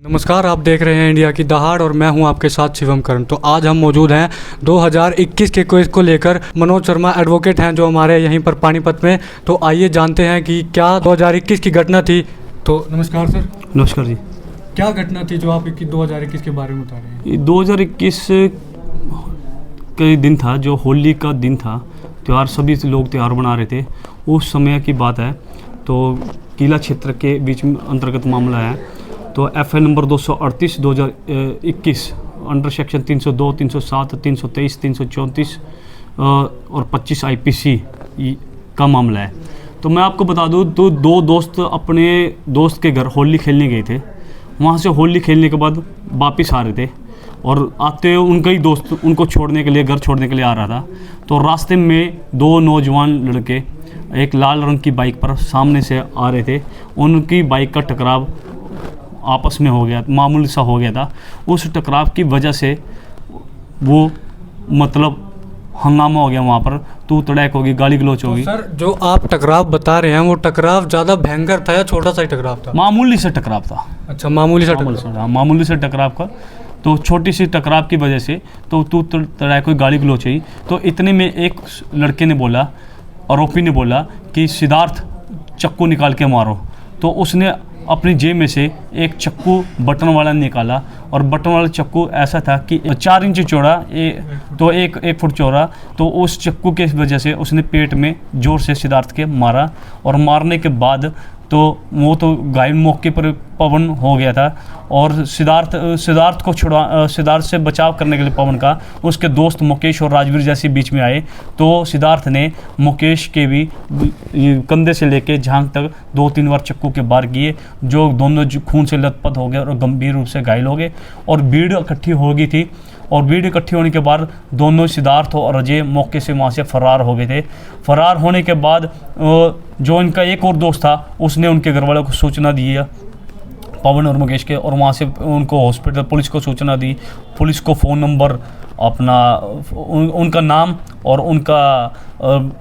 नमस्कार, आप देख रहे हैं इंडिया की दहाड़ और मैं हूं आपके साथ शिवम करण। तो आज हम मौजूद हैं 2021 के क्विज को लेकर। मनोज शर्मा एडवोकेट हैं जो हमारे यहीं पर पानीपत में। तो आइए जानते हैं कि क्या 2021 की घटना थी। तो नमस्कार सर। नमस्कार जी। क्या घटना थी जो आप 2021 के बारे में बता रहे हैं? 2021 का दिन था, जो होली का दिन था। त्यौहार, सभी लोग त्यौहार मना रहे थे। उस समय की बात है। तो किला क्षेत्र के बीच में अंतर्गत मामला है। तो FI नंबर 238 2021 अंडर सेक्शन 302, 307, 323, 334 और 25 IPC का मामला है। तो मैं आपको बता दूं, तो दो दोस्त अपने दोस्त के घर होली खेलने गए थे। वहाँ से होली खेलने के बाद वापस आ रहे थे और आते हुए उनका ही दोस्त उनको छोड़ने के लिए, घर छोड़ने के लिए आ रहा था। तो रास्ते में दो नौजवान लड़के एक लाल रंग की बाइक पर सामने से आ रहे थे। उनकी बाइक का टकराव आपस में हो गया, मामूली सा हो गया था। उस टकराव की वजह से वो मतलब हंगामा हो गया, वहाँ पर तू तड़ाक होगी, गाली गलौच होगी। तो सर, जो आप टकराव बता रहे हैं वो टकराव ज़्यादा भयंकर था या छोटा सा ही टकराव था? मामूली से टकराव था। अच्छा, मामूली सा टकराव। मामूली से टकराव का। तो छोटी सी टकराव की वजह से तो तू तड़ाक होगी, गाली गलौच हुई। तो इतने में एक लड़के ने बोला, आरोपी ने बोला कि सिद्धार्थ चक्कू निकाल के मारो। तो उसने अपनी जेब में से एक चक्कू बटन वाला निकाला और बटन वाला चक्कू ऐसा था कि 4 इंच चौड़ा, तो एक फुट चौड़ा। तो उस चक्कू के वजह से उसने पेट में जोर से सिद्धार्थ के मारा और मारने के बाद तो वो तो घायल मौके पर पवन हो गया था। और सिद्धार्थ से बचाव करने के लिए पवन का उसके दोस्त मुकेश और राजवीर जैसे बीच में आए। तो सिद्धार्थ ने मुकेश के भी कंधे से लेके झांग तक 2-3 बार चक्कू के वार किए, जो दोनों खून से लथपथ हो गए और गंभीर रूप से घायल हो गए। और भीड़ इकट्ठी हो गई थी और भीड़ इकट्ठी होने के बाद दोनों सिद्धार्थ और अजय मौके से वहाँ से फरार हो गए थे। फरार होने के बाद जो इनका एक और दोस्त था उसने उनके घर वालों को सूचना दी है, पवन और मुकेश के, और वहाँ से उनको हॉस्पिटल, पुलिस को सूचना दी। पुलिस को फ़ोन नंबर, अपना उनका नाम और उनका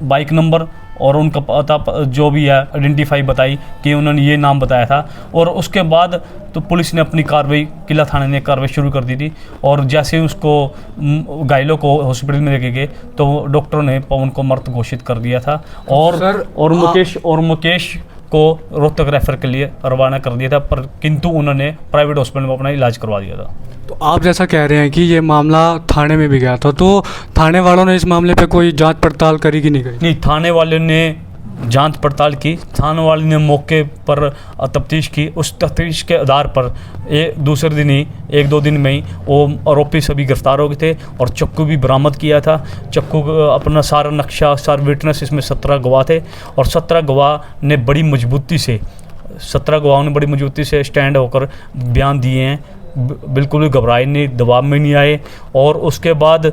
बाइक नंबर और उनका पता जो भी है आइडेंटिफाई बताई कि उन्होंने ये नाम बताया था। और उसके बाद तो पुलिस ने अपनी कार्रवाई, किला थाने ने कार्रवाई शुरू कर दी थी। और जैसे उसको घायलों को हॉस्पिटल में लेके गए तो डॉक्टरों ने पवन को मृत घोषित कर दिया था। और मुकेश को रोहतक रेफर के लिए रवाना कर दिया था, पर किंतु उन्होंने प्राइवेट हॉस्पिटल में अपना इलाज करवा दिया था। तो आप जैसा कह रहे हैं कि ये मामला थाने में भी गया था, तो थाने वालों ने इस मामले पे कोई जांच पड़ताल करी कि नहीं करी? नहीं, थाने वाले ने जांच पड़ताल की। थाने वाले ने मौके पर तफ्तीश की। उस तफ्तीश के आधार पर दूसरे दिन ही, 1-2 दिन में ही वो आरोपी सभी गिरफ्तार हो गए थे और चक्कू भी बरामद किया था। चक्कू अपना सारा नक्शा, सारे विटनेस, इसमें 17 गवाह थे और 17 गवाह ने बड़ी मजबूती से, 17 गवाहों ने बड़ी मजबूती से स्टैंड होकर बयान दिए हैं। बिल्कुल भी घबराए नहीं, दबाव में नहीं आए। और उसके बाद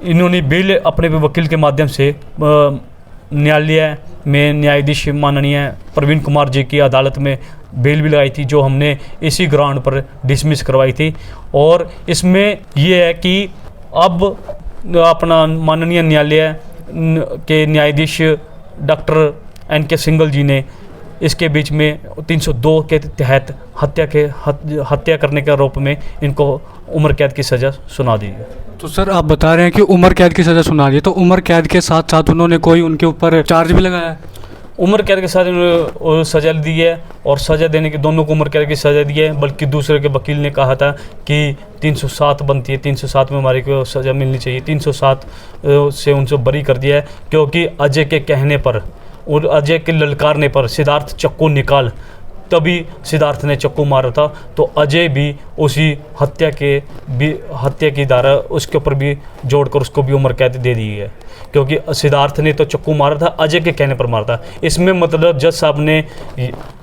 इन्होंने बेल अपने वकील के माध्यम से न्यायालय में न्यायाधीश माननीय प्रवीण कुमार जी की अदालत में बेल भी लगाई थी, जो हमने इसी ग्राउंड पर डिसमिस करवाई थी। और इसमें ये है कि अब अपना माननीय न्यायालय के न्यायाधीश डॉक्टर NK सिंगल जी ने इसके बीच में 302 के तहत हत्या करने के आरोप में इनको उम्र कैद की सज़ा सुना दी है। तो सर, आप बता रहे हैं कि उम्र कैद की सज़ा सुना दी, तो उम्र कैद के साथ साथ उन्होंने कोई उनके ऊपर चार्ज भी लगाया है? उम्र कैद के साथ उन्होंने सज़ा दी है और सज़ा देने के दोनों को उम्र कैद की सज़ा दी है। बल्कि दूसरे के वकील ने कहा था कि 307 बनती है, 307 में हमारी को सज़ा मिलनी चाहिए। 307 से उनसे बरी कर दिया है, क्योंकि अजय के कहने पर और अजय के ललकारने पर सिद्धार्थ चक्कू निकाल, तभी सिद्धार्थ ने चक्कू मारा था। तो अजय भी उसी हत्या की धारा उसके ऊपर भी जोड़कर उसको भी उम्र कैद दे दी है, क्योंकि सिद्धार्थ ने तो चक्कू मारा था, अजय के कहने पर मारा था। इसमें मतलब जज साहब ने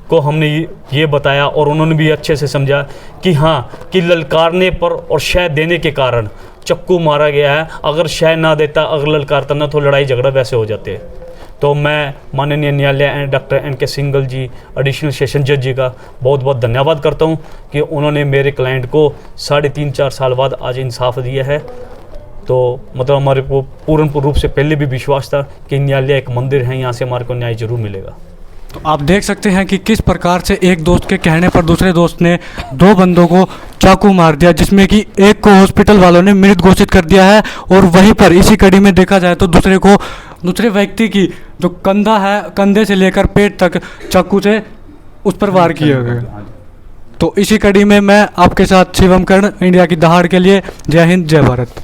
को हमने ये बताया और उन्होंने भी अच्छे से समझा कि हाँ, कि ललकारने पर और शय देने के कारण चक्कू मारा गया है। अगर शय ना देता, अगर ललकारता ना, तो लड़ाई झगड़ा वैसे हो जाते। तो मैं माननीय न्यायालय डॉक्टर NK सिंगल जी, एडिशनल सेशन जज जी का बहुत बहुत धन्यवाद करता हूं कि उन्होंने मेरे क्लाइंट को 3.5-4 साल बाद आज इंसाफ दिया है। तो मतलब हमारे को पूर्ण रूप से पहले भी विश्वास था कि न्यायालय एक मंदिर है, यहाँ से हमारे को न्याय जरूर मिलेगा। तो आप देख सकते हैं कि किस प्रकार से एक दोस्त के कहने पर दूसरे दोस्त ने दो बंदों को चाकू मार दिया, जिसमें कि एक को हॉस्पिटल वालों ने मृत घोषित कर दिया है और वहीं पर इसी कड़ी में देखा जाए तो दूसरे व्यक्ति की जो कंधा है, कंधे से लेकर पेट तक चाकू से उस पर वार किया गया। तो इसी कड़ी में मैं आपके साथ शिवम कर्ण, इंडिया की दहाड़ के लिए। जय हिंद, जय भारत।